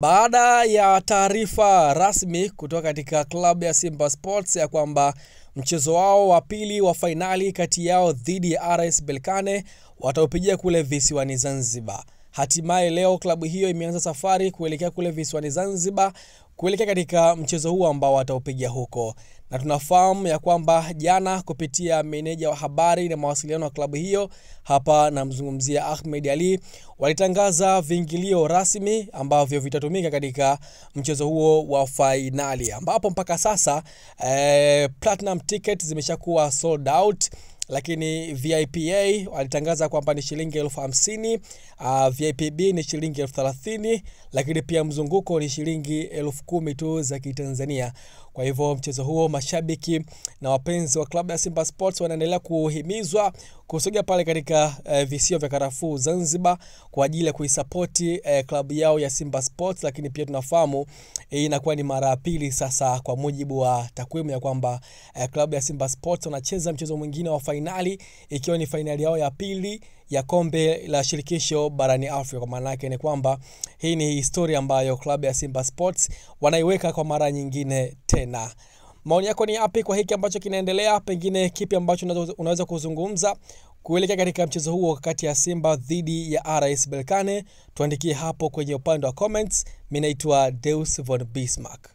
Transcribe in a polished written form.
Baada ya taarifa rasmi kutoka katika klabu ya Simba Sports ya kwamba mchezo wao wa pili wa fainali kati yao dhidi ya RS Berkane wataupigia kule visiwani Zanzibar. Hatimaye leo klabu hiyo imeanza safari kuelekea kule visiwani Zanzibar kuelekea katika mchezo huo ambao wataupigia huko. Na tunafahamu ya kwamba jana kupitia meneja wa habari na mawasiliano wa klabu hiyo, hapa namzungumzia Ahmed Ali, walitangaza viingilio rasmi ambavyo vitatumika katika mchezo huo wa fainali, ambapo mpaka sasa platinum tickets zimeshakuwa sold out. Lakini VIPA walitangaza kwamba ni shilingi 50,000, VIPB ni shilingi 30,000, lakini pia mzunguko ni shilingi 10,000 tu za Kitanzania. Kwa hivyo mchezo huo, mashabiki na wapenzi wa klabu ya Simba Sports wanaendelea kuhimizwa kusogea pale katika visio vya Karafuu Zanzibar kwa ajili ya kuisapoti klabu yao ya Simba Sports. Lakini pia tunafahamu inakuwa ni mara ya pili sasa kwa mujibu wa takwimu ya kwamba klabu ya Simba Sports wanacheza mchezo mwingine wa fainali, ikiwa ni fainali yao ya pili ya kombe la shirikisho barani Afrika. Kwa maana yake ni kwamba hii ni historia ambayo klabu ya Simba Sports wanaiweka kwa mara nyingine tena. Maoni yako ni yapi kwa hiki ambacho kinaendelea? Pengine kipi ambacho unaweza kuzungumza kuelekea katika mchezo huo kati ya Simba dhidi ya RS Berkane? Tuandikie hapo kwenye upande wa comments. Mimi naitwa Deus von Bismarck.